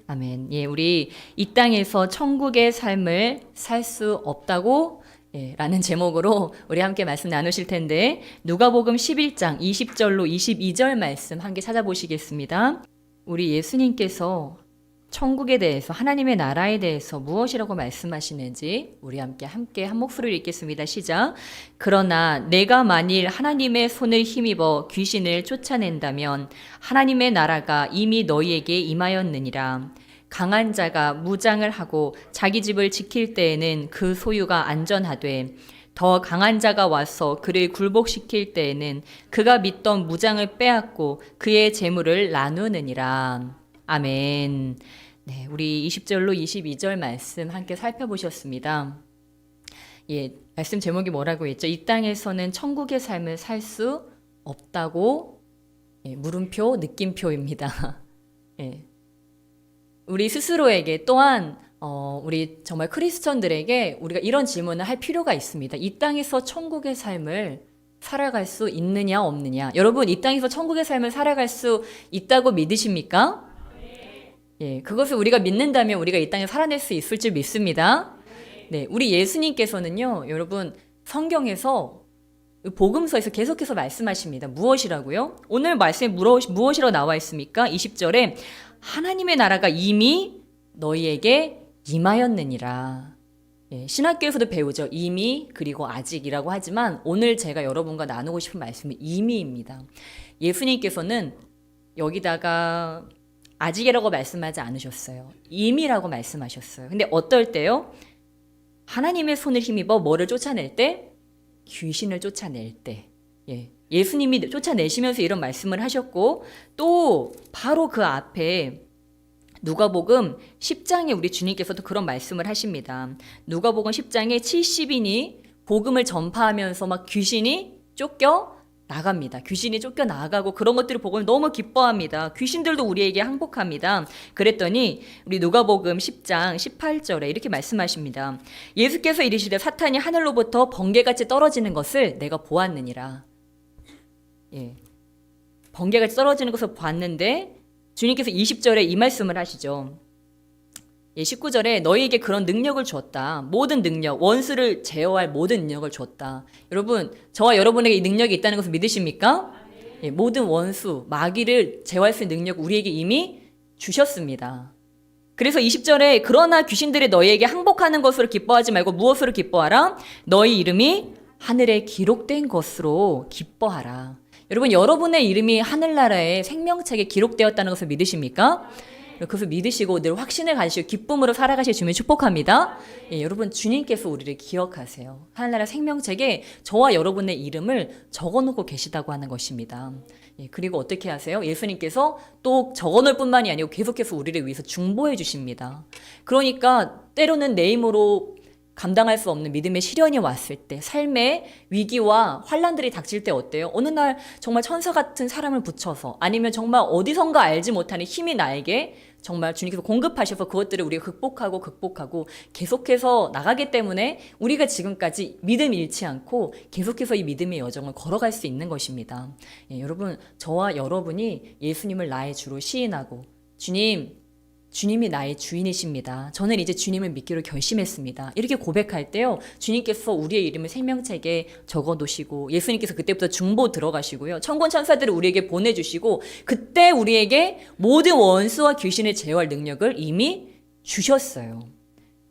아멘. 예, 우리 이 땅에서 천국의 삶을 살 수 없다고 라는 제목으로 우리 함께 말씀 나누실 텐데, 누가복음 11장 20절로 22절 말씀 함께 찾아보시겠습니다. 우리 예수님께서 천국에 대해서, 하나님의 나라에 대해서 무엇이라고 말씀하시는지 우리 함께 한 목소리로 읽겠습니다. 시작. 그러나 내가 만일 하나님의 손을 힘입어 귀신을 쫓아낸다면 하나님의 나라가 이미 너희에게 임하였느니라. 강한 자가 무장을 하고 자기 집을 지킬 때에는 그 소유가 안전하되, 더 강한 자가 와서 그를 굴복시킬 때에는 그가 믿던 무장을 빼앗고 그의 재물을 나누느니라. 아멘. 네, 우리 20절로 22절 말씀 함께 살펴보셨습니다. 예, 말씀 제목이 뭐라고 했죠? 이 땅에서는 천국의 삶을 살 수 없다고, 물음표, 느낌표입니다. 예. 우리 스스로에게 또한 우리 정말 크리스천들에게 우리가 이런 질문을 할 필요가 있습니다. 이 땅에서 천국의 삶을 살아갈 수 있느냐 없느냐. 여러분, 이 땅에서 천국의 삶을 살아갈 수 있다고 믿으십니까? 예, 그것을 우리가 믿는다면 우리가 이 땅에 살아낼 수 있을 줄 믿습니다. 네, 우리 예수님께서는요, 여러분, 성경에서 복음서에서 계속해서 말씀하십니다. 무엇이라고요? 오늘 말씀에 무엇이라고 나와 있습니까? 20절에 하나님의 나라가 이미 너희에게 임하였느니라. 예, 신학교에서도 배우죠. 이미 그리고 아직이라고 하지만 오늘 제가 여러분과 나누고 싶은 말씀은 이미입니다. 예수님께서는 여기다가 아직이라고 말씀하지 않으셨어요. 이미라고 말씀하셨어요. 근데 어떨 때요? 하나님의 손을 힘입어 뭐를 쫓아낼 때? 귀신을 쫓아낼 때. 예. 예수님이 쫓아내시면서 이런 말씀을 하셨고, 또 바로 그 앞에 누가복음 10장에 우리 주님께서도 그런 말씀을 하십니다. 누가복음 10장에 70인이 복음을 전파하면서 막 귀신이 쫓겨 나갑니다. 귀신이 쫓겨 나가고 그런 것들을 보고 너무 기뻐합니다. 귀신들도 우리에게 항복합니다. 그랬더니 우리 누가복음 10장 18절에 이렇게 말씀하십니다. 예수께서 이르시되 사탄이 하늘로부터 번개같이 떨어지는 것을 내가 보았느니라. 예, 번개같이 떨어지는 것을 봤는데 주님께서 20절에 이 말씀을 하시죠. 예, 19절에 너희에게 그런 능력을 줬다. 모든 능력, 원수를 제어할 모든 능력을 줬다. 여러분, 저와 여러분에게 이 능력이 있다는 것을 믿으십니까? 예, 모든 원수, 마귀를 제어할 수 있는 능력 우리에게 이미 주셨습니다. 그래서 20절에 그러나 귀신들이 너희에게 항복하는 것으로 기뻐하지 말고 무엇으로 기뻐하라? 너희 이름이 하늘에 기록된 것으로 기뻐하라. 여러분, 여러분의 이름이 하늘나라의 생명책에 기록되었다는 것을 믿으십니까? 그것을 믿으시고 늘 확신을 가지시고 기쁨으로 살아가실 주님 축복합니다. 예, 여러분, 주님께서 우리를 기억하세요. 하늘나라 생명책에 저와 여러분의 이름을 적어놓고 계시다고 하는 것입니다. 예, 그리고 어떻게 하세요? 예수님께서 또 적어놓을 뿐만이 아니고 계속해서 우리를 위해서 중보해 주십니다. 그러니까 때로는 내 힘으로 감당할 수 없는 믿음의 시련이 왔을 때, 삶의 위기와 환난들이 닥칠 때 어때요? 어느 날 정말 천사 같은 사람을 붙여서, 아니면 정말 어디선가 알지 못하는 힘이 나에게 정말 주님께서 공급하셔서 그것들을 우리가 극복하고 계속해서 나가기 때문에 우리가 지금까지 믿음 잃지 않고 계속해서 이 믿음의 여정을 걸어갈 수 있는 것입니다. 예, 여러분, 저와 여러분이 예수님을 나의 주로 시인하고, 주님이 나의 주인이십니다. 저는 이제 주님을 믿기로 결심했습니다. 이렇게 고백할 때요, 주님께서 우리의 이름을 생명책에 적어놓으시고, 예수님께서 그때부터 중보 들어가시고요, 천군 천사들을 우리에게 보내주시고, 그때 우리에게 모든 원수와 귀신을 제어할 능력을 이미 주셨어요.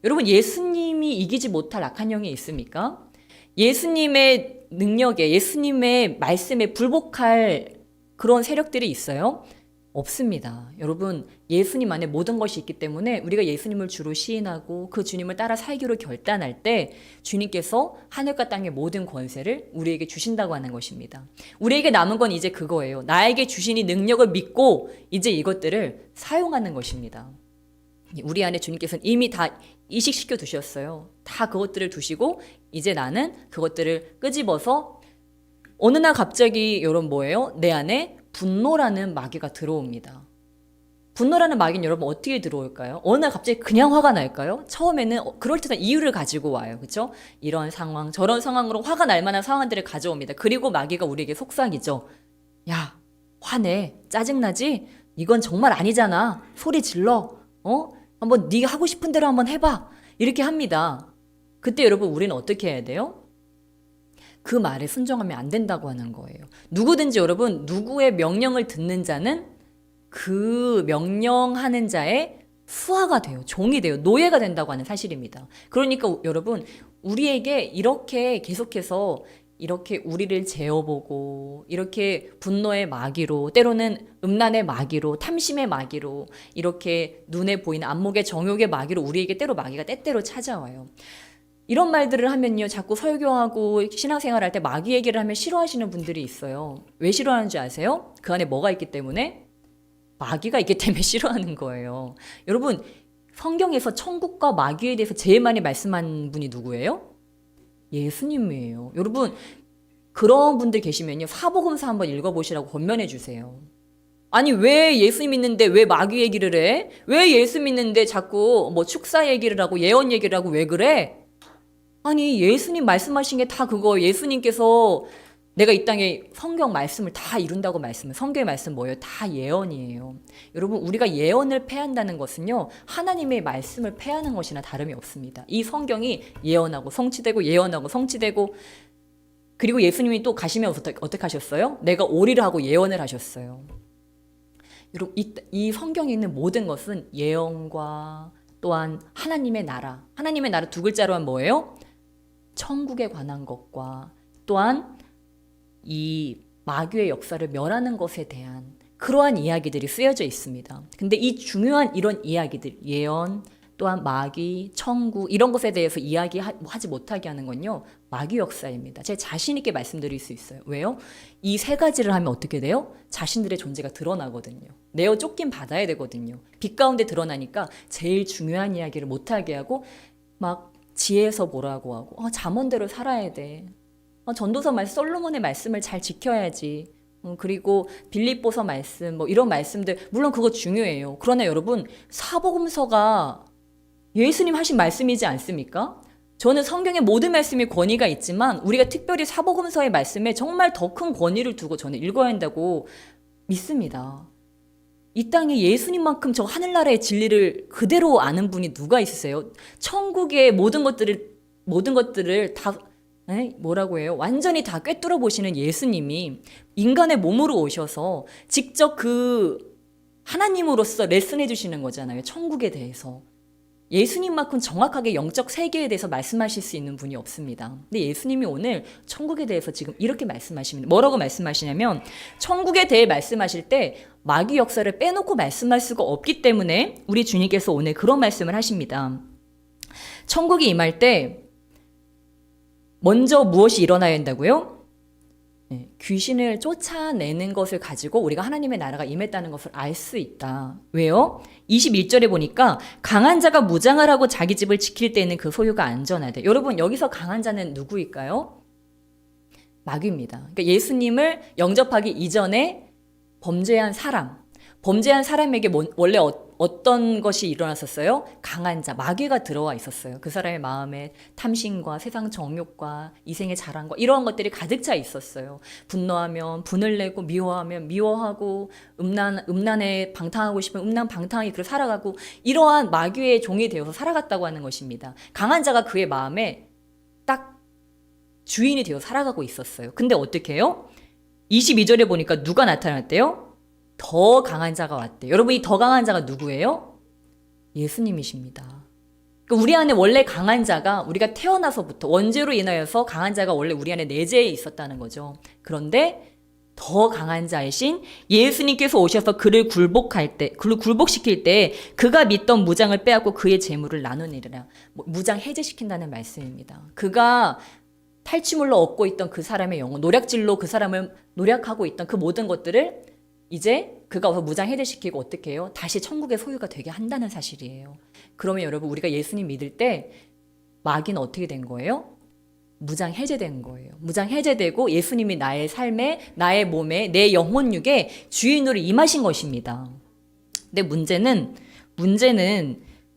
여러분, 예수님이 이기지 못할 악한 영이 있습니까? 예수님의 능력에, 예수님의 말씀에 불복할 그런 세력들이 있어요? 없습니다. 여러분, 예수님 안에 모든 것이 있기 때문에 우리가 예수님을 주로 시인하고 그 주님을 따라 살기로 결단할 때 주님께서 하늘과 땅의 모든 권세를 우리에게 주신다고 하는 것입니다. 우리에게 남은 건 이제 그거예요. 나에게 주신 이 능력을 믿고 이제 이것들을 사용하는 것입니다. 우리 안에 주님께서는 이미 다 이식시켜 두셨어요. 다 그것들을 두시고 이제 나는 그것들을 끄집어서, 어느 날 갑자기 여러분 뭐예요? 내 안에 분노라는 마귀가 들어옵니다. 분노라는 마귀는 여러분 어떻게 들어올까요? 어느 날 갑자기 그냥 화가 날까요? 처음에는 그럴듯한 이유를 가지고 와요. 그렇죠? 이런 상황, 저런 상황으로 화가 날 만한 상황들을 가져옵니다. 그리고 마귀가 우리에게 속삭이죠. 야, 화내, 짜증나지? 이건 정말 아니잖아. 소리 질러. 한번 네가 하고 싶은 대로 한번 해봐. 이렇게 합니다. 그때 여러분 우리는 어떻게 해야 돼요? 그 말에 순종하면 안 된다고 하는 거예요. 누구든지 여러분 누구의 명령을 듣는 자는 그 명령하는 자의 수하가 돼요. 종이 돼요. 노예가 된다고 하는 사실입니다. 그러니까 여러분 우리에게 이렇게 계속해서 이렇게 우리를 재어보고 이렇게 분노의 마귀로 때로는 음란의 마귀로 탐심의 마귀로 이렇게 눈에 보이는 안목의 정욕의 마귀로 우리에게 때로 마귀가 때때로 찾아와요. 이런 말들을 하면요 자꾸 설교하고 신앙생활 할 때 마귀 얘기를 하면 싫어하시는 분들이 있어요. 왜 싫어하는지 아세요? 그 안에 뭐가 있기 때문에? 마귀가 있기 때문에 싫어하는 거예요. 여러분 성경에서 천국과 마귀에 대해서 제일 많이 말씀한 분이 누구예요? 예수님이에요. 여러분 그런 분들 계시면요 사복음서 한번 읽어보시라고 권면해 주세요. 아니 왜 예수 믿는데 왜 마귀 얘기를 해? 왜 예수 믿는데 자꾸 뭐 축사 얘기를 하고 예언 얘기를 하고 왜 그래? 아니 예수님 말씀하신 게 다 그거 예수님께서 내가 이 땅에 성경 말씀을 다 이룬다고 말씀을 성경의 말씀 뭐예요? 다 예언이에요. 여러분 우리가 예언을 패한다는 것은요 하나님의 말씀을 패하는 것이나 다름이 없습니다. 이 성경이 예언하고 성취되고 예언하고 성취되고 그리고 예수님이 또 가시면 어떻게 하셨어요? 내가 오리라 하고 예언을 하셨어요. 여러분 이 성경에 있는 모든 것은 예언과 또한 하나님의 나라 두 글자로 하면 뭐예요? 천국에 관한 것과 또한 이 마귀의 역사를 멸하는 것에 대한 그러한 이야기들이 쓰여져 있습니다. 근데 이 중요한 이런 이야기들, 예언, 또한 마귀, 천국 이런 것에 대해서 이야기하지 못하게 하는 건요. 마귀 역사입니다. 제가 자신 있게 말씀드릴 수 있어요. 왜요? 이 세 가지를 하면 어떻게 돼요? 자신들의 존재가 드러나거든요. 내어 쫓긴 받아야 되거든요. 빛 가운데 드러나니까 제일 중요한 이야기를 못하게 하고 막 지혜에서 뭐라고 하고 잠언대로 살아야 돼. 전도서 말씀, 솔로몬의 말씀을 잘 지켜야지. 그리고 빌립보서 말씀, 뭐 이런 말씀들 물론 그거 중요해요. 그러나 여러분 사복음서가 예수님 하신 말씀이지 않습니까? 저는 성경의 모든 말씀에 권위가 있지만 우리가 특별히 사복음서의 말씀에 정말 더 큰 권위를 두고 저는 읽어야 한다고 믿습니다. 이 땅에 예수님만큼 저 하늘나라의 진리를 그대로 아는 분이 누가 있으세요? 천국의 모든 것들을 다 뭐라고 해요? 완전히 다 꿰뚫어 보시는 예수님이 인간의 몸으로 오셔서 직접 그 하나님으로서 레슨해 주시는 거잖아요. 천국에 대해서. 예수님만큼 정확하게 영적 세계에 대해서 말씀하실 수 있는 분이 없습니다. 근데 예수님이 오늘 천국에 대해서 지금 이렇게 말씀하십니다. 뭐라고 말씀하시냐면 천국에 대해 말씀하실 때 마귀 역사를 빼놓고 말씀할 수가 없기 때문에 우리 주님께서 오늘 그런 말씀을 하십니다. 천국이 임할 때 먼저 무엇이 일어나야 한다고요? 귀신을 쫓아내는 것을 가지고 우리가 하나님의 나라가 임했다는 것을 알 수 있다. 왜요? 21절에 보니까 강한 자가 무장을 하고 자기 집을 지킬 때는 그 소유가 안전하대. 여러분 여기서 강한 자는 누구일까요? 마귀입니다. 그러니까 예수님을 영접하기 이전에 범죄한 사람에게 원래 어떤 것이 일어났었어요? 강한 자, 마귀가 들어와 있었어요. 그 사람의 마음에 탐심과 세상 정욕과 이생의 자랑과 이러한 것들이 가득 차 있었어요. 분노하면 분을 내고 미워하면 미워하고 음란에 방탕하고 싶으면 음란 방탕하게 그렇게 살아가고 이러한 마귀의 종이 되어서 살아갔다고 하는 것입니다. 강한 자가 그의 마음에 딱 주인이 되어 살아가고 있었어요. 근데 어떻게 해요? 22절에 보니까 누가 나타났대요? 더 강한 자가 왔대요. 여러분 이 더 강한 자가 누구예요? 예수님이십니다. 그러니까 우리 안에 원래 강한 자가 우리가 태어나서부터 원죄로 인하여서 강한 자가 원래 우리 안에 내재해 있었다는 거죠. 그런데 더 강한 자이신 예수님께서 오셔서 그를 굴복시킬 때 그가 믿던 무장을 빼앗고 그의 재물을 나누니라. 무장 해제시킨다는 말씀입니다. 그가 탈취물로 얻고 있던 그 사람의 영혼, 노략질로 그 사람을 노략하고 있던 그 모든 것들을 이제 그가 와서 무장 해제시키고 어떻게 해요? 다시 천국의 소유가 되게 한다는 사실이에요. 그러면 여러분 우리가 예수님 믿을 때 마귀는 어떻게 된 거예요? 무장 해제된 거예요. 무장 해제되고 예수님이 나의 삶에, 나의 몸에, 내 영혼육에 주인으로 임하신 것입니다. 근데 문제는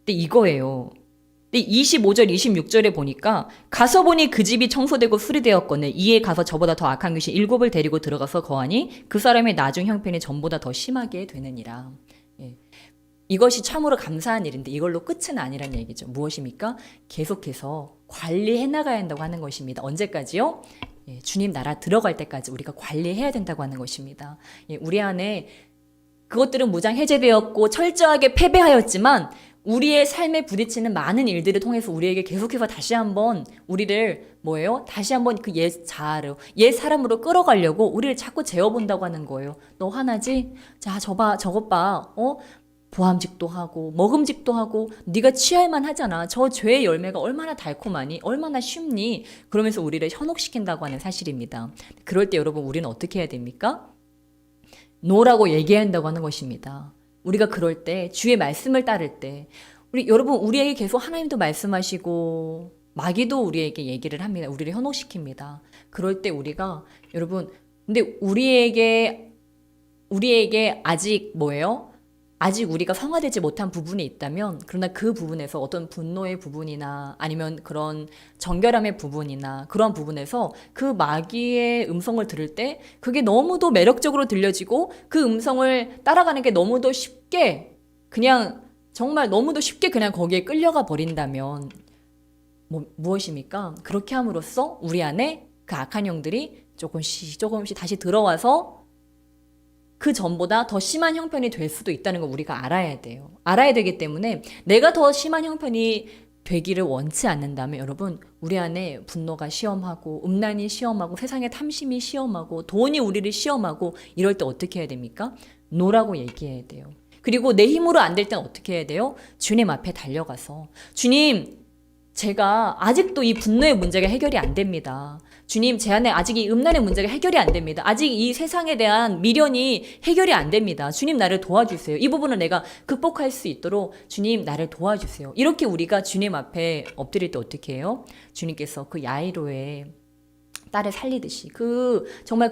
이거예요. 25절, 26절에 보니까 가서 보니 그 집이 청소되고 수리되었거늘 이에 가서 저보다 더 악한 귀신 7을 데리고 들어가서 거하니 그 사람의 나중 형편이 전보다 더 심하게 되느니라. 이것이 참으로 감사한 일인데 이걸로 끝은 아니란 얘기죠. 무엇입니까? 계속해서 관리해 나가야 한다고 하는 것입니다. 언제까지요? 예, 주님 나라 들어갈 때까지 우리가 관리해야 된다고 하는 것입니다. 예, 우리 안에 그것들은 무장 해제되었고 철저하게 패배하였지만 우리의 삶에 부딪히는 많은 일들을 통해서 우리에게 계속해서 다시 한번 우리를 뭐예요? 다시 한번 그 옛 자아로, 옛 사람으로 끌어가려고 우리를 자꾸 재어본다고 하는 거예요. 너 화나지? 자, 저것 봐. 보암직도 하고 먹음직도 하고 네가 취할만 하잖아. 저 죄의 열매가 얼마나 달콤하니? 얼마나 쉽니? 그러면서 우리를 현혹시킨다고 하는 사실입니다. 그럴 때 여러분 우리는 어떻게 해야 됩니까? 노라고 얘기해야 한다고 하는 것입니다. 우리가 그럴 때 주의 말씀을 따를 때 여러분 우리에게 계속 하나님도 말씀하시고 마귀도 우리에게 얘기를 합니다. 우리를 현혹시킵니다. 그럴 때 우리가 여러분 근데 우리에게 아직 뭐예요? 아직 우리가 성화되지 못한 부분이 있다면 그러나 그 부분에서 어떤 분노의 부분이나 아니면 그런 정결함의 부분이나 그런 부분에서 그 마귀의 음성을 들을 때 그게 너무도 매력적으로 들려지고 그 음성을 따라가는 게 너무도 쉽게 그냥 정말 너무도 쉽게 그냥 거기에 끌려가 버린다면 무엇입니까? 그렇게 함으로써 우리 안에 그 악한 영들이 조금씩 다시 들어와서 그 전보다 더 심한 형편이 될 수도 있다는 걸 우리가 알아야 돼요. 알아야 되기 때문에 내가 더 심한 형편이 되기를 원치 않는다면 여러분 우리 안에 분노가 시험하고 음란이 시험하고 세상의 탐심이 시험하고 돈이 우리를 시험하고 이럴 때 어떻게 해야 됩니까? 노라고 얘기해야 돼요. 그리고 내 힘으로 안 될 땐 어떻게 해야 돼요? 주님 앞에 달려가서 주님 제가 아직도 이 분노의 문제가 해결이 안 됩니다. 주님, 제 안에 아직 이 음란의 문제가 해결이 안 됩니다. 아직 이 세상에 대한 미련이 해결이 안 됩니다. 주님, 나를 도와주세요. 이 부분을 내가 극복할 수 있도록 주님, 나를 도와주세요. 이렇게 우리가 주님 앞에 엎드릴 때 어떻게 해요? 주님께서 그 야이로의 딸을 살리듯이 정말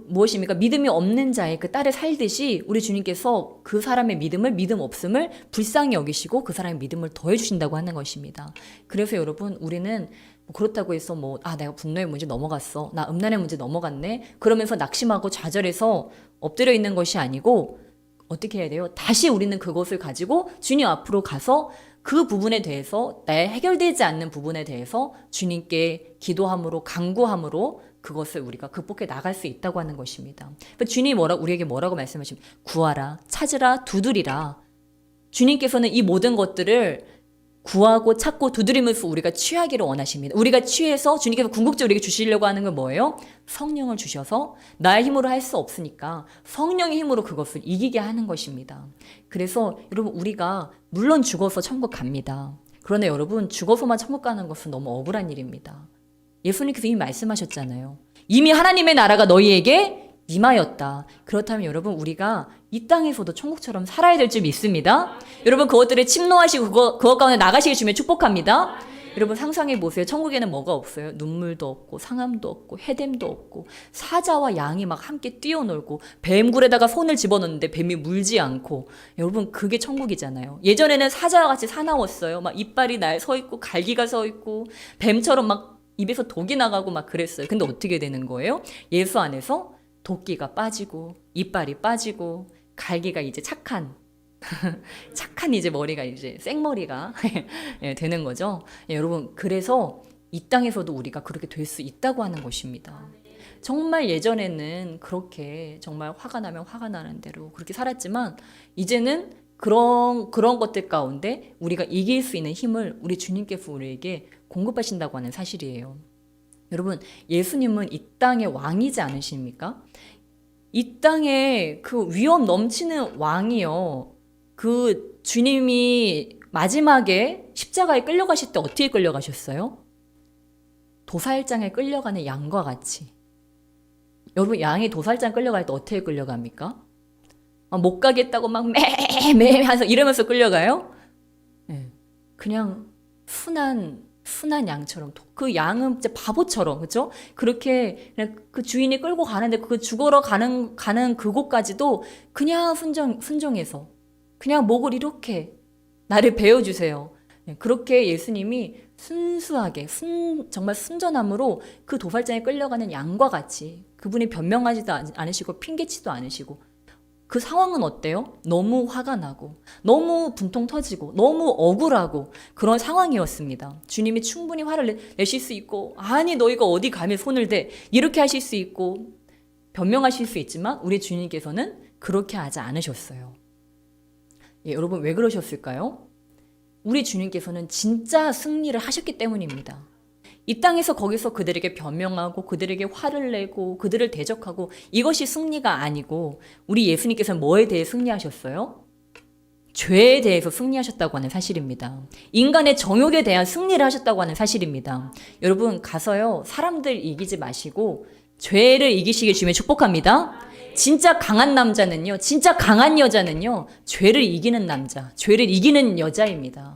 무엇입니까? 믿음이 없는 자의 그 딸을 살듯이 우리 주님께서 그 사람의 믿음 없음을 불쌍히 여기시고 그 사람의 믿음을 더해주신다고 하는 것입니다. 그래서 여러분, 우리는 그렇다고 해서 내가 분노의 문제 넘어갔어. 나 음란의 문제 넘어갔네. 그러면서 낙심하고 좌절해서 엎드려 있는 것이 아니고 어떻게 해야 돼요? 다시 우리는 그것을 가지고 주님 앞으로 가서 그 부분에 대해서 나의 해결되지 않는 부분에 대해서 주님께 기도함으로 간구함으로 그것을 우리가 극복해 나갈 수 있다고 하는 것입니다. 주님이 우리에게 뭐라고 말씀하시면 구하라, 찾으라, 두드리라. 주님께서는 이 모든 것들을 구하고 찾고 두드리면서 우리가 취하기를 원하십니다. 우리가 취해서 주님께서 궁극적으로 우리에게 주시려고 하는 건 뭐예요? 성령을 주셔서 나의 힘으로 할 수 없으니까 성령의 힘으로 그것을 이기게 하는 것입니다. 그래서 여러분 우리가 물론 죽어서 천국 갑니다. 그러나 여러분 죽어서만 천국 가는 것은 너무 억울한 일입니다. 예수님께서 이미 말씀하셨잖아요. 이미 하나님의 나라가 너희에게 임하였다. 그렇다면 여러분 우리가 이 땅에서도 천국처럼 살아야 될 줄 믿습니다. 여러분 그것들을 침노하시고 그것 가운데 나가시게 주면 축복합니다. 여러분 상상해 보세요. 천국에는 뭐가 없어요? 눈물도 없고 상함도 없고 해댐도 없고 사자와 양이 막 함께 뛰어놀고 뱀굴에다가 손을 집어넣는데 뱀이 물지 않고 여러분 그게 천국이잖아요. 예전에는 사자와 같이 사나웠어요. 막 이빨이 날 서 있고 갈기가 서 있고 뱀처럼 막 입에서 독이 나가고 막 그랬어요. 근데 어떻게 되는 거예요? 예수 안에서 도끼가 빠지고 이빨이 빠지고 갈기가 이제 착한 이제 머리가 이제 생머리가 되는 거죠. 여러분 그래서 이 땅에서도 우리가 그렇게 될 수 있다고 하는 것입니다. 정말 예전에는 그렇게 정말 화가 나면 화가 나는 대로 그렇게 살았지만 이제는 그런 것들 가운데 우리가 이길 수 있는 힘을 우리 주님께서 우리에게 공급하신다고 하는 사실이에요. 여러분 예수님은 이 땅의 왕이지 않으십니까? 이 땅에 그 위험 넘치는 왕이요. 그 주님이 마지막에 십자가에 끌려가실 때 어떻게 끌려가셨어요? 도살장에 끌려가는 양과 같이. 여러분 양이 도살장 끌려갈 때 어떻게 끌려갑니까? 못 가겠다고 막 매매 하면서 이러면서 끌려가요? 네. 그냥 순한 양처럼 그 양은 진짜 바보처럼 그렇죠? 그렇게 그냥 그 주인이 끌고 가는데 그 죽으러 가는 그곳까지도 그냥 순종해서 그냥 목을 이렇게 나를 베어주세요. 그렇게 예수님이 순수하게 정말 순전함으로 그 도살장에 끌려가는 양과 같이 그분이 변명하지도 않으시고 핑계치도 않으시고 그 상황은 어때요? 너무 화가 나고 너무 분통 터지고 너무 억울하고 그런 상황이었습니다. 주님이 충분히 화를 내실 수 있고 아니 너희가 어디 감히 손을 대 이렇게 하실 수 있고 변명하실 수 있지만 우리 주님께서는 그렇게 하지 않으셨어요. 예, 여러분 왜 그러셨을까요? 우리 주님께서는 진짜 승리를 하셨기 때문입니다. 이 땅에서 거기서 그들에게 변명하고 그들에게 화를 내고 그들을 대적하고 이것이 승리가 아니고 우리 예수님께서는 뭐에 대해 승리하셨어요? 죄에 대해서 승리하셨다고 하는 사실입니다. 인간의 정욕에 대한 승리를 하셨다고 하는 사실입니다. 여러분 가서요 사람들 이기지 마시고 죄를 이기시길 주님의 축복합니다. 진짜 강한 남자는요, 진짜 강한 여자는요, 죄를 이기는 남자, 죄를 이기는 여자입니다.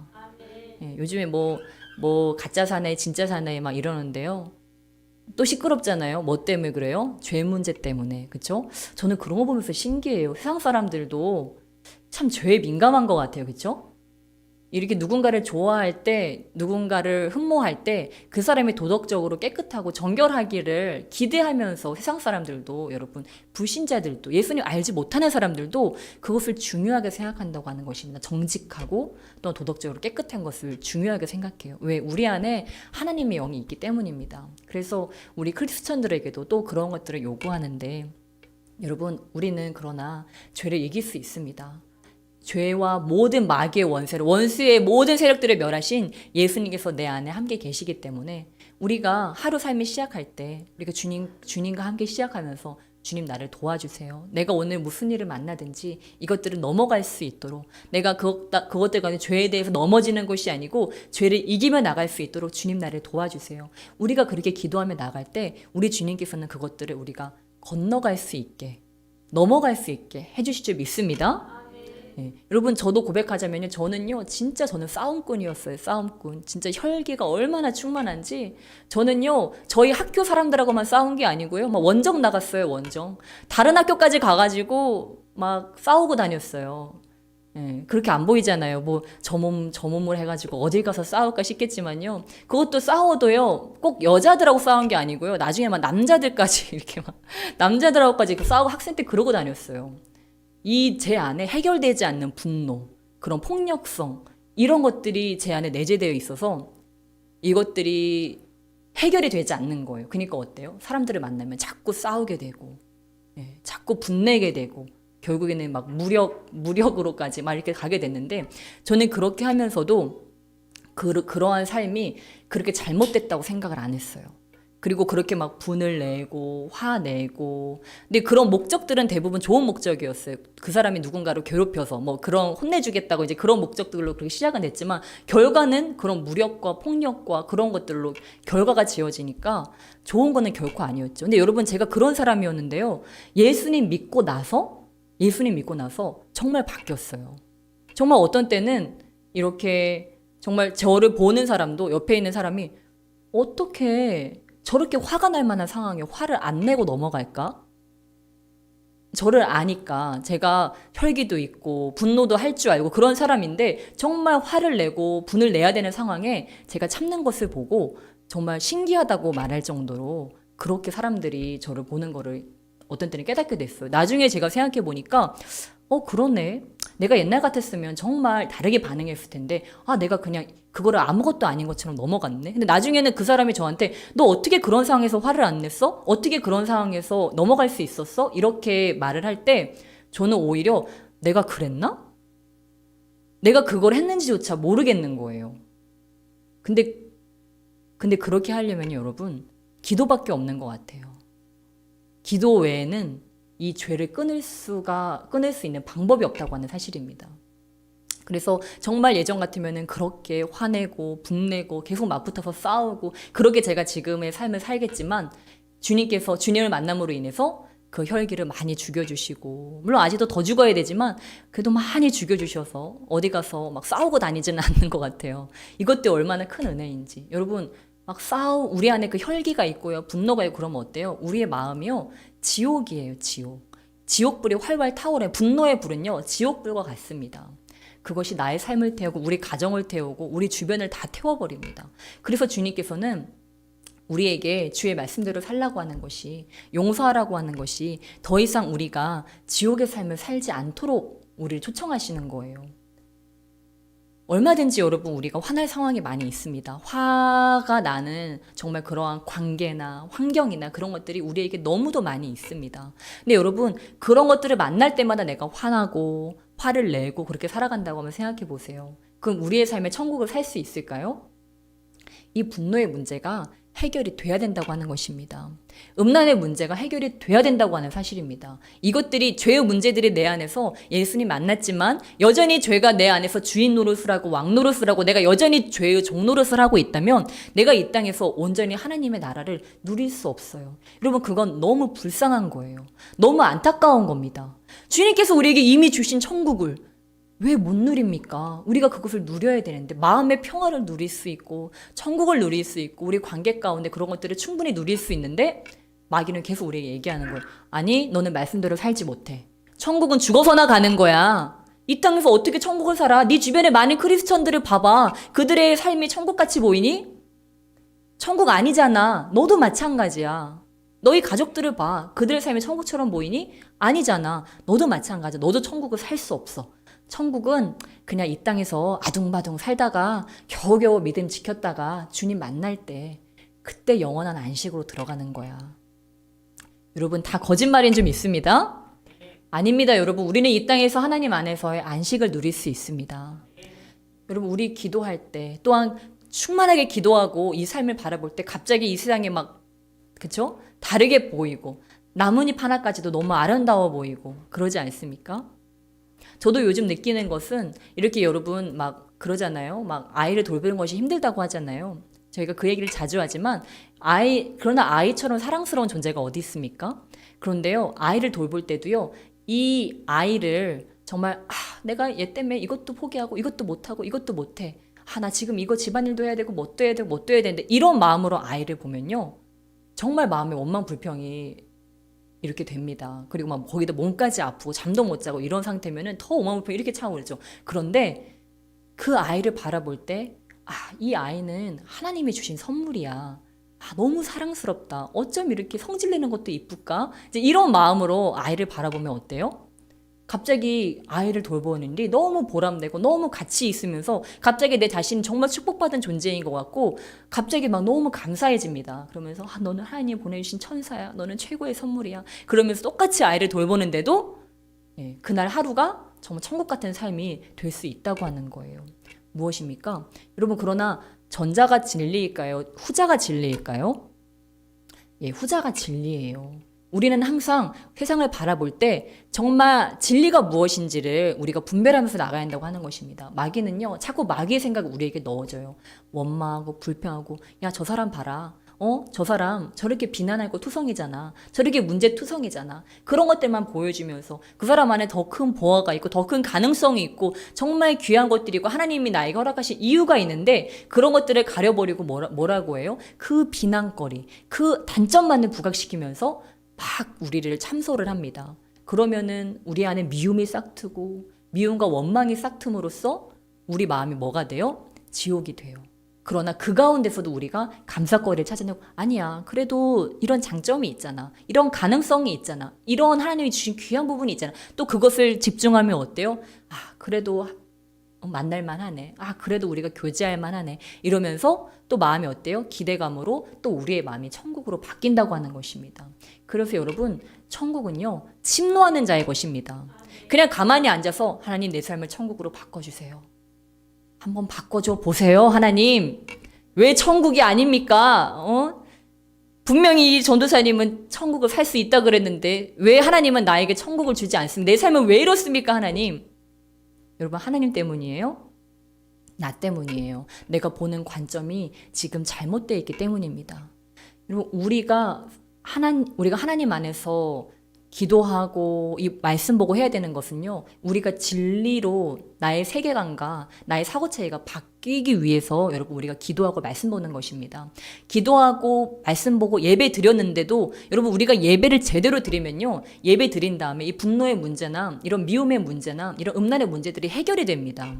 예, 요즘에 뭐 가짜 사나이, 진짜 사나이 막 이러는데요. 또 시끄럽잖아요. 뭐 때문에 그래요? 죄 문제 때문에, 그렇죠? 저는 그런 거 보면서 신기해요. 세상 사람들도 참 죄에 민감한 것 같아요, 그렇죠? 이렇게 누군가를 좋아할 때, 누군가를 흠모할 때 그 사람이 도덕적으로 깨끗하고 정결하기를 기대하면서 세상 사람들도 여러분 불신자들도 예수님 알지 못하는 사람들도 그것을 중요하게 생각한다고 하는 것입니다. 정직하고 또 도덕적으로 깨끗한 것을 중요하게 생각해요. 왜? 우리 안에 하나님의 영이 있기 때문입니다. 그래서 우리 크리스천들에게도 또 그런 것들을 요구하는데 여러분 우리는 그러나 죄를 이길 수 있습니다. 죄와 모든 마귀의 원세를 원수의 모든 세력들을 멸하신 예수님께서 내 안에 함께 계시기 때문에 우리가 하루 삶을 시작할 때 우리가 주님과 함께 시작하면서 주님 나를 도와주세요. 내가 오늘 무슨 일을 만나든지 이것들을 넘어갈 수 있도록 내가 그것들 가운데 죄에 대해서 넘어지는 것이 아니고 죄를 이기며 나갈 수 있도록 주님 나를 도와주세요. 우리가 그렇게 기도하며 나갈 때 우리 주님께서는 그것들을 우리가 건너갈 수 있게 넘어갈 수 있게 해주실 줄 믿습니다. 네. 여러분 저도 고백하자면요 저는요 진짜 저는 싸움꾼이었어요. 싸움꾼 진짜 혈기가 얼마나 충만한지 저는요 저희 학교 사람들하고만 싸운 게 아니고요 막 원정 나갔어요. 원정 다른 학교까지 가가지고 막 싸우고 다녔어요. 네. 그렇게 안 보이잖아요. 뭐 저 몸을 해가지고 어딜 가서 싸울까 싶겠지만요 그것도 싸워도요 꼭 여자들하고 싸운 게 아니고요 나중에 막 남자들까지 이렇게 막 남자들하고까지 싸우고 학생 때 그러고 다녔어요. 이 제 안에 해결되지 않는 분노, 그런 폭력성 이런 것들이 제 안에 내재되어 있어서 이것들이 해결이 되지 않는 거예요. 그러니까 어때요? 사람들을 만나면 자꾸 싸우게 되고 자꾸 분내게 되고 결국에는 막 무력으로까지 막 이렇게 가게 됐는데 저는 그렇게 하면서도 그러한 삶이 그렇게 잘못됐다고 생각을 안 했어요. 그리고 그렇게 막 분을 내고 화내고 근데 그런 목적들은 대부분 좋은 목적이었어요. 그 사람이 누군가를 괴롭혀서 뭐 그런 혼내주겠다고 이제 그런 목적들로 그렇게 시작은 됐지만 결과는 그런 무력과 폭력과 그런 것들로 결과가 지어지니까 좋은 거는 결코 아니었죠. 근데 여러분 제가 그런 사람이었는데요. 예수님 믿고 나서 정말 바뀌었어요. 정말 어떤 때는 이렇게 정말 저를 보는 사람도 옆에 있는 사람이 어떻게 저렇게 화가 날 만한 상황에 화를 안 내고 넘어갈까? 저를 아니까 제가 혈기도 있고 분노도 할 줄 알고 그런 사람인데 정말 화를 내고 분을 내야 되는 상황에 제가 참는 것을 보고 정말 신기하다고 말할 정도로 그렇게 사람들이 저를 보는 거를 어떤 때는 깨닫게 됐어요. 나중에 제가 생각해 보니까 그러네. 내가 옛날 같았으면 정말 다르게 반응했을 텐데 내가 그냥 그거를 아무것도 아닌 것처럼 넘어갔네. 근데 나중에는 그 사람이 저한테 너 어떻게 그런 상황에서 화를 안 냈어? 어떻게 그런 상황에서 넘어갈 수 있었어? 이렇게 말을 할 때 저는 오히려 내가 그랬나? 내가 그걸 했는지조차 모르겠는 거예요. 근데 그렇게 하려면 여러분 기도밖에 없는 것 같아요. 기도 외에는 이 죄를 끊을 수 있는 방법이 없다고 하는 사실입니다. 그래서 정말 예전 같으면은 그렇게 화내고 분내고 계속 맞붙어서 싸우고 그렇게 제가 지금의 삶을 살겠지만 주님을 만남으로 인해서 그 혈기를 많이 죽여주시고 물론 아직도 더 죽어야 되지만 그래도 많이 죽여주셔서 어디 가서 막 싸우고 다니지는 않는 것 같아요. 이것도 얼마나 큰 은혜인지. 여러분 막 우리 안에 그 혈기가 있고요 분노가 있고 그러면 어때요? 우리의 마음이요 지옥이에요. 지옥불이 활활 타오르는 분노의 불은요 지옥불과 같습니다. 그것이 나의 삶을 태우고 우리 가정을 태우고 우리 주변을 다 태워버립니다. 그래서 주님께서는 우리에게 주의 말씀대로 살라고 하는 것이, 용서하라고 하는 것이 더 이상 우리가 지옥의 삶을 살지 않도록 우리를 초청하시는 거예요. 얼마든지 여러분 우리가 화날 상황이 많이 있습니다. 화가 나는 정말 그러한 관계나 환경이나 그런 것들이 우리에게 너무도 많이 있습니다. 근데 여러분 그런 것들을 만날 때마다 내가 화나고 화를 내고 그렇게 살아간다고 하면 생각해 보세요. 그럼 우리의 삶에 천국을 살 수 있을까요? 이 분노의 문제가 해결이 돼야 된다고 하는 것입니다. 음란의 문제가 해결이 돼야 된다고 하는 사실입니다. 이것들이 죄의 문제들이 내 안에서 예수님 만났지만 여전히 죄가 내 안에서 주인 노릇을 하고 왕 노릇을 하고 내가 여전히 죄의 종 노릇을 하고 있다면 내가 이 땅에서 온전히 하나님의 나라를 누릴 수 없어요. 여러분 그건 너무 불쌍한 거예요. 너무 안타까운 겁니다. 주님께서 우리에게 이미 주신 천국을 왜 못 누립니까? 우리가 그것을 누려야 되는데 마음의 평화를 누릴 수 있고 천국을 누릴 수 있고 우리 관계 가운데 그런 것들을 충분히 누릴 수 있는데 마귀는 계속 우리에게 얘기하는 거예요. 아니 너는 말씀대로 살지 못해. 천국은 죽어서나 가는 거야. 이 땅에서 어떻게 천국을 살아? 네 주변에 많은 크리스천들을 봐봐. 그들의 삶이 천국같이 보이니? 천국 아니잖아. 너도 마찬가지야. 너희 가족들을 봐. 그들의 삶이 천국처럼 보이니? 아니잖아. 너도 마찬가지야. 너도 천국을 살 수 없어. 천국은 그냥 이 땅에서 아둥바둥 살다가 겨우겨우 믿음 지켰다가 주님 만날 때 그때 영원한 안식으로 들어가는 거야. 여러분 다 거짓말인 좀 있습니다. 아닙니다. 여러분 우리는 이 땅에서 하나님 안에서의 안식을 누릴 수 있습니다. 여러분 우리 기도할 때 또한 충만하게 기도하고 이 삶을 바라볼 때 갑자기 이 세상에 막 그쵸? 다르게 보이고 나뭇잎 하나까지도 너무 아름다워 보이고 그러지 않습니까? 저도 요즘 느끼는 것은 이렇게 여러분 막 그러잖아요. 막 아이를 돌보는 것이 힘들다고 하잖아요. 저희가 그 얘기를 자주 하지만 그러나 아이처럼 사랑스러운 존재가 어디 있습니까? 그런데요, 아이를 돌볼 때도요, 이 아이를 정말, 내가 얘 때문에 이것도 포기하고 이것도 못하고 이것도 못해. 나 지금 이거 집안일도 해야 되고 뭣도 해야 되고 뭣도 해야 되는데 이런 마음으로 아이를 보면요. 정말 마음에 원망 불평이 이렇게 됩니다. 그리고 막 거기다 몸까지 아프고 잠도 못 자고 이런 상태면은 더 오만불평 이렇게 차오르죠. 그런데 그 아이를 바라볼 때, 이 아이는 하나님이 주신 선물이야. 너무 사랑스럽다. 어쩜 이렇게 성질내는 것도 이쁠까? 이제 이런 마음으로 아이를 바라보면 어때요? 갑자기 아이를 돌보는 일이 너무 보람되고 너무 가치 있으면서 갑자기 내 자신이 정말 축복받은 존재인 것 같고 갑자기 막 너무 감사해집니다. 그러면서 너는 하나님 보내주신 천사야. 너는 최고의 선물이야. 그러면서 똑같이 아이를 돌보는데도 그날 하루가 정말 천국 같은 삶이 될 수 있다고 하는 거예요. 무엇입니까? 여러분 그러나 전자가 진리일까요? 후자가 진리일까요? 후자가 진리예요. 우리는 항상 세상을 바라볼 때 정말 진리가 무엇인지를 우리가 분별하면서 나가야 한다고 하는 것입니다. 마귀는요, 자꾸 마귀의 생각을 우리에게 넣어줘요. 원망하고 불평하고, 야, 저 사람 봐라. 저 사람 저렇게 비난하고 투성이잖아. 저렇게 문제투성이잖아. 그런 것들만 보여주면서 그 사람 안에 더 큰 보화가 있고 더 큰 가능성이 있고 정말 귀한 것들이고 하나님이 나에게 허락하신 이유가 있는데 그런 것들을 가려버리고 뭐라고 해요? 그 비난거리, 그 단점만을 부각시키면서 막 우리를 참소를 합니다. 그러면은 우리 안에 미움이 싹트고 미움과 원망이 싹트므로써 우리 마음이 뭐가 돼요? 지옥이 돼요. 그러나 그 가운데서도 우리가 감사거리를 찾아내고 아니야. 그래도 이런 장점이 있잖아. 이런 가능성이 있잖아. 이런 하나님이 주신 귀한 부분이 있잖아. 또 그것을 집중하면 어때요? 그래도 만날만 하네. 그래도 우리가 교제할만 하네. 이러면서 또 마음이 어때요? 기대감으로 또 우리의 마음이 천국으로 바뀐다고 하는 것입니다. 그래서 여러분 천국은요 침노하는 자의 것입니다. 그냥 가만히 앉아서 하나님 내 삶을 천국으로 바꿔주세요. 한번 바꿔줘 보세요. 하나님 왜 천국이 아닙니까? 분명히 이 전도사님은 천국을 살 수 있다 그랬는데 왜 하나님은 나에게 천국을 주지 않습니까? 내 삶은 왜 이렇습니까 하나님? 여러분 하나님 때문이에요? 나 때문이에요. 내가 보는 관점이 지금 잘못되어 있기 때문입니다. 여러분 우리가 하나님 안에서 기도하고 이 말씀 보고 해야 되는 것은요. 우리가 진리로 나의 세계관과 나의 사고체계가 바뀌기 위해서 여러분 우리가 기도하고 말씀 보는 것입니다. 기도하고 말씀 보고 예배 드렸는데도 여러분 우리가 예배를 제대로 드리면요. 예배 드린 다음에 이 분노의 문제나 이런 미움의 문제나 이런 음란의 문제들이 해결이 됩니다.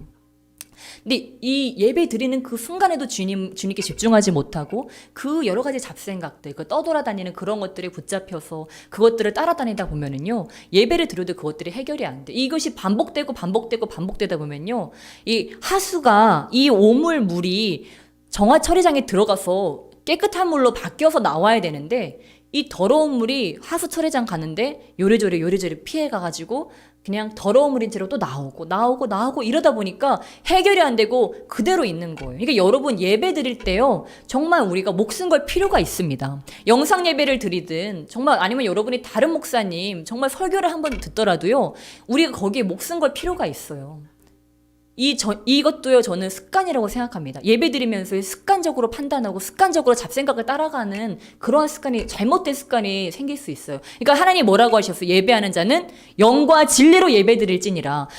근데 이 예배 드리는 그 순간에도 주님께 집중하지 못하고 그 여러 가지 잡생각들, 그 떠돌아다니는 그런 것들에 붙잡혀서 그것들을 따라다니다 보면은요, 예배를 드려도 그것들이 해결이 안 돼. 이것이 반복되다 보면요, 이 하수가, 이 오물물이 정화 처리장에 들어가서 깨끗한 물로 바뀌어서 나와야 되는데, 이 더러운 물이 하수 처리장 가는데 요래저래 피해가가지고 그냥 더러운 물인 채로 또 나오고 이러다 보니까 해결이 안 되고 그대로 있는 거예요. 그러니까 여러분 예배 드릴 때요, 정말 우리가 목숨 걸 필요가 있습니다. 영상 예배를 드리든 정말 아니면 여러분이 다른 목사님 정말 설교를 한번 듣더라도요, 우리가 거기에 목숨 걸 필요가 있어요. 이것도요, 저는 습관이라고 생각합니다. 예배 드리면서 습관적으로 판단하고 습관적으로 잡생각을 따라가는 그러한 습관이, 잘못된 습관이 생길 수 있어요. 그러니까 하나님 뭐라고 하셨어요? 예배하는 자는 영과 진리로 예배 드릴지니라.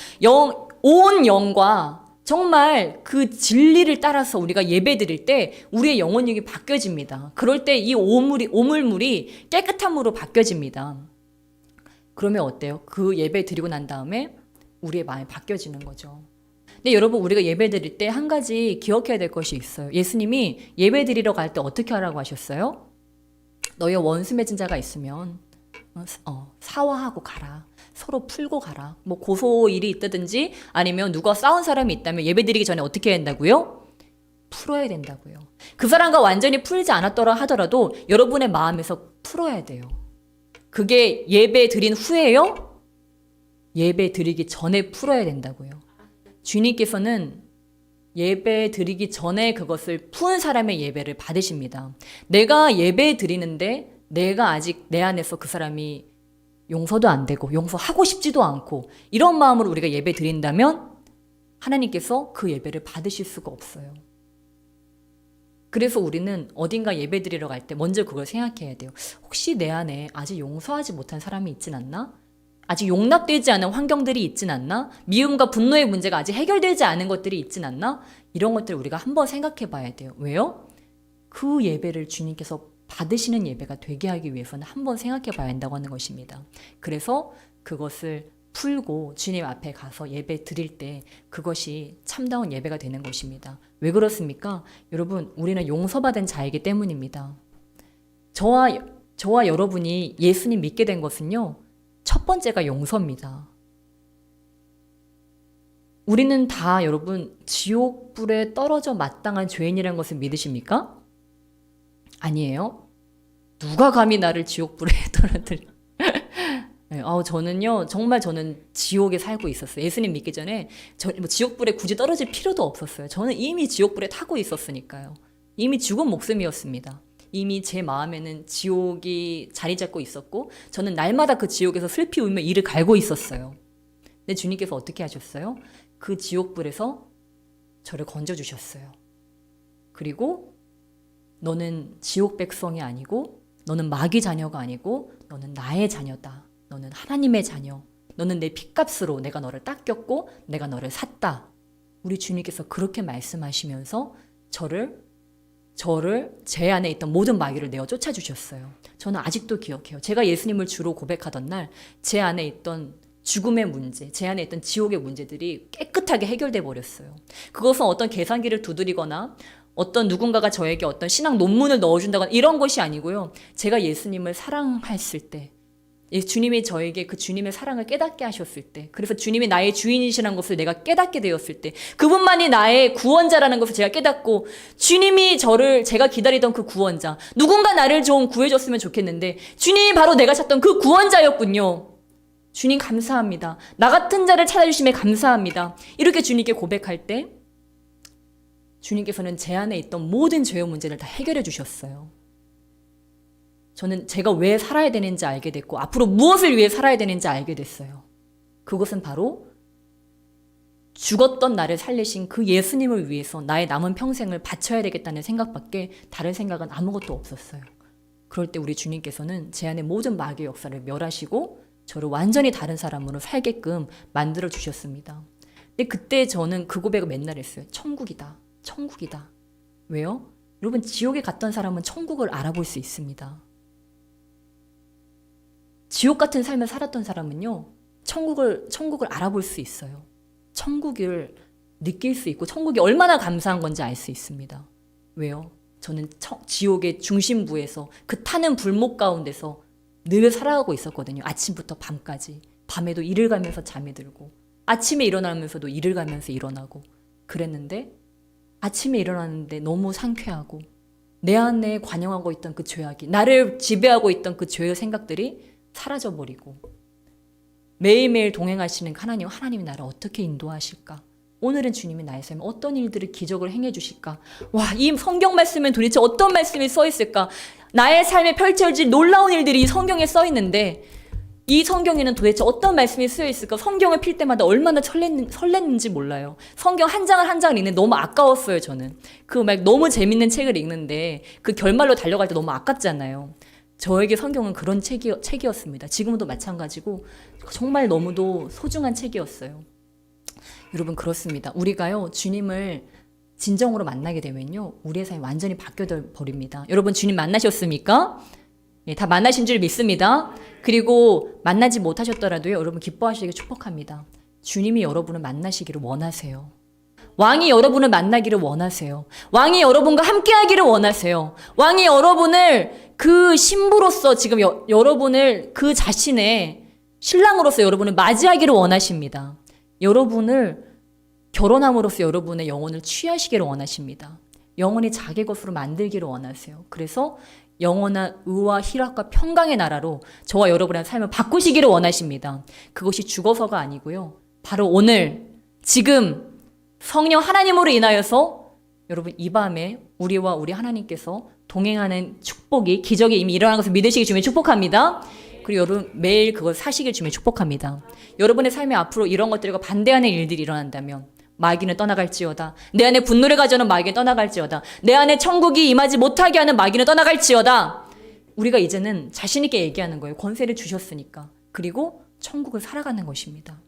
온 영과 정말 그 진리를 따라서 우리가 예배 드릴 때 우리의 영혼력이 바뀌어집니다. 그럴 때 이 오물물이 깨끗한 물로 바뀌어집니다. 그러면 어때요? 그 예배 드리고 난 다음에 우리의 마음이 바뀌어지는 거죠. 근데 여러분, 우리가 예배 드릴 때 한 가지 기억해야 될 것이 있어요. 예수님이 예배 드리러 갈 때 어떻게 하라고 하셨어요? 너희 원수 맺은 자가 있으면 사화하고 가라. 서로 풀고 가라. 뭐 고소일이 있다든지 아니면 누가 싸운 사람이 있다면 예배 드리기 전에 어떻게 해야 된다고요? 풀어야 된다고요. 그 사람과 완전히 풀지 않았더라 하더라도 여러분의 마음에서 풀어야 돼요. 그게 예배 드린 후에요? 예배 드리기 전에 풀어야 된다고요. 주님께서는 예배 드리기 전에 그것을 푼 사람의 예배를 받으십니다. 내가 예배 드리는데 내가 아직 내 안에서 그 사람이 용서도 안 되고 용서하고 싶지도 않고 이런 마음으로 우리가 예배 드린다면 하나님께서 그 예배를 받으실 수가 없어요. 그래서 우리는 어딘가 예배 드리러 갈 때 먼저 그걸 생각해야 돼요. 혹시 내 안에 아직 용서하지 못한 사람이 있진 않나? 아직 용납되지 않은 환경들이 있진 않나? 미움과 분노의 문제가 아직 해결되지 않은 것들이 있진 않나? 이런 것들을 우리가 한번 생각해 봐야 돼요. 왜요? 그 예배를 주님께서 받으시는 예배가 되게 하기 위해서는 한번 생각해 봐야 한다고 하는 것입니다. 그래서 그것을 풀고 주님 앞에 가서 예배 드릴 때 그것이 참다운 예배가 되는 것입니다. 왜 그렇습니까? 여러분, 우리는 용서받은 자이기 때문입니다. 저와 여러분이 예수님 믿게 된 것은요, 첫 번째가 용서입니다. 우리는 다 여러분 지옥불에 떨어져 마땅한 죄인이라는 것을 믿으십니까? 아니에요. 누가 감히 나를 지옥불에 떨어뜨려. 저는요, 정말 저는 지옥에 살고 있었어요. 예수님 믿기 전에 지옥불에 굳이 떨어질 필요도 없었어요. 저는 이미 지옥불에 타고 있었으니까요. 이미 죽은 목숨이었습니다. 이미 제 마음에는 지옥이 자리 잡고 있었고 저는 날마다 그 지옥에서 슬피 울며 이를 갈고 있었어요. 근데 주님께서 어떻게 하셨어요? 그 지옥불에서 저를 건져주셨어요. 그리고 너는 지옥 백성이 아니고 너는 마귀 자녀가 아니고 너는 나의 자녀다. 너는 하나님의 자녀. 너는 내 핏값으로 내가 너를 닦였고 내가 너를 샀다. 우리 주님께서 그렇게 말씀하시면서 저를 제 안에 있던 모든 마귀를 내어 쫓아주셨어요. 저는 아직도 기억해요. 제가 예수님을 주로 고백하던 날 제 안에 있던 죽음의 문제, 제 안에 있던 지옥의 문제들이 깨끗하게 해결돼 버렸어요. 그것은 어떤 계산기를 두드리거나 어떤 누군가가 저에게 어떤 신앙 논문을 넣어준다거나 이런 것이 아니고요. 제가 예수님을 사랑했을 때, 주님이 저에게 그 주님의 사랑을 깨닫게 하셨을 때, 그래서 주님이 나의 주인이시라는 것을 내가 깨닫게 되었을 때, 그분만이 나의 구원자라는 것을 제가 깨닫고, 주님이 제가 기다리던 그 구원자, 누군가 나를 좀 구해줬으면 좋겠는데 주님이 바로 내가 찾던 그 구원자였군요. 주님 감사합니다. 나 같은 자를 찾아주심에 감사합니다. 이렇게 주님께 고백할 때 주님께서는 제 안에 있던 모든 죄의 문제를 다 해결해 주셨어요. 저는 제가 왜 살아야 되는지 알게 됐고 앞으로 무엇을 위해 살아야 되는지 알게 됐어요. 그것은 바로 죽었던 나를 살리신 그 예수님을 위해서 나의 남은 평생을 바쳐야 되겠다는 생각밖에 다른 생각은 아무것도 없었어요. 그럴 때 우리 주님께서는 제 안에 모든 마귀의 역사를 멸하시고 저를 완전히 다른 사람으로 살게끔 만들어 주셨습니다. 근데 그때 저는 그 고백을 맨날 했어요. 천국이다. 천국이다. 왜요? 여러분, 지옥에 갔던 사람은 천국을 알아볼 수 있습니다. 지옥 같은 삶을 살았던 사람은요, 천국을 알아볼 수 있어요. 천국을 느낄 수 있고 천국이 얼마나 감사한 건지 알 수 있습니다. 왜요? 저는 지옥의 중심부에서 그 타는 불목 가운데서 늘 살아가고 있었거든요. 아침부터 밤까지. 밤에도 일을 가면서 잠이 들고 아침에 일어나면서도 일을 가면서 일어나고 그랬는데 아침에 일어났는데 너무 상쾌하고 내 안에 관영하고 있던 그 죄악이 나를 지배하고 있던 그 죄의 생각들이 사라져버리고 매일매일 동행하시는 하나님이 나를 어떻게 인도하실까? 오늘은 주님이 나의 삶에 어떤 일들을 기적을 행해 주실까? 와, 이 성경 말씀엔 도대체 어떤 말씀이 써 있을까? 나의 삶에 펼쳐질 놀라운 일들이 이 성경에 써 있는데 이 성경에는 도대체 어떤 말씀이 쓰여 있을까? 성경을 필 때마다 얼마나 설렜는지 몰라요. 성경 한 장을 한 장을 읽는데 너무 아까웠어요, 저는. 그 막 너무 재밌는 책을 읽는데 그 결말로 달려갈 때 너무 아깝잖아요. 저에게 성경은 그런 책이었습니다. 지금도 마찬가지고 정말 너무도 소중한 책이었어요. 여러분 그렇습니다. 우리가요 주님을 진정으로 만나게 되면요 우리의 삶이 완전히 바뀌어 버립니다. 여러분 주님 만나셨습니까? 예, 다 만나신 줄 믿습니다. 그리고 만나지 못하셨더라도요 여러분 기뻐하시길 축복합니다. 주님이 여러분을 만나시기를 원하세요. 왕이 여러분을 만나기를 원하세요. 왕이 여러분과 함께하기를 원하세요. 왕이 여러분을 그 신부로서 지금 여러분을 그 자신의 신랑으로서 여러분을 맞이하기를 원하십니다. 여러분을 결혼함으로써 여러분의 영혼을 취하시기를 원하십니다. 영원히 자기 것으로 만들기를 원하세요. 그래서 영원한 의와 희락과 평강의 나라로 저와 여러분의 삶을 바꾸시기를 원하십니다. 그것이 죽어서가 아니고요. 바로 오늘 지금 성령 하나님으로 인하여서 여러분 이 밤에 우리와 우리 하나님께서 동행하는 축복이 기적이 이미 일어난 것을 믿으시기 주님의 축복합니다. 그리고 여러분 매일 그걸 사시길 주님의 축복합니다. 여러분의 삶에 앞으로 이런 것들과 반대하는 일들이 일어난다면 마귀는 떠나갈지어다. 내 안에 분노를 가져오는 마귀는 떠나갈지어다. 내 안에 천국이 임하지 못하게 하는 마귀는 떠나갈지어다. 우리가 이제는 자신 있게 얘기하는 거예요. 권세를 주셨으니까. 그리고 천국을 살아가는 것입니다.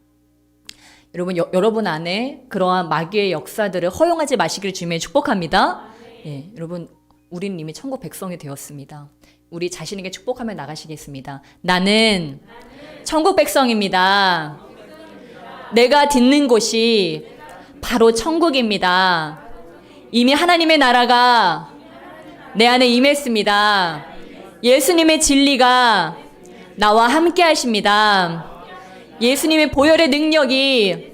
여러분 여러분 안에 그러한 마귀의 역사들을 허용하지 마시기를 주님의 축복합니다. 예, 여러분 우리는 이미 천국 백성이 되었습니다. 우리 자신에게 축복하며 나가시겠습니다. 나는 천국 백성입니다. 내가 딛는 곳이 바로 천국입니다. 이미 하나님의 나라가 내 안에 임했습니다. 예수님의 진리가 나와 함께 하십니다. 예수님의 보혈의 능력이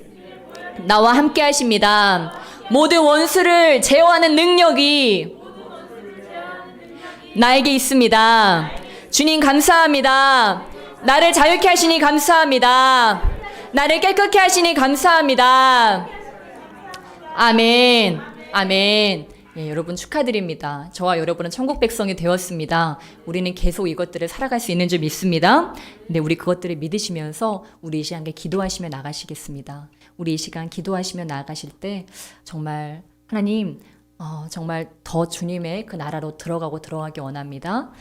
나와 함께 하십니다. 모든 원수를 제어하는 능력이 나에게 있습니다. 주님 감사합니다. 나를 자유케 하시니 감사합니다. 나를 깨끗게 하시니 감사합니다. 아멘. 아멘. 예, 여러분 축하드립니다. 저와 여러분은 천국 백성이 되었습니다. 우리는 계속 이것들을 살아갈 수 있는 줄 믿습니다. 근데 우리 그것들을 믿으시면서 우리 이 시간에 기도하시며 나가시겠습니다. 우리 이 시간 기도하시며 나가실 때 정말 하나님 정말 더 주님의 그 나라로 들어가기 원합니다.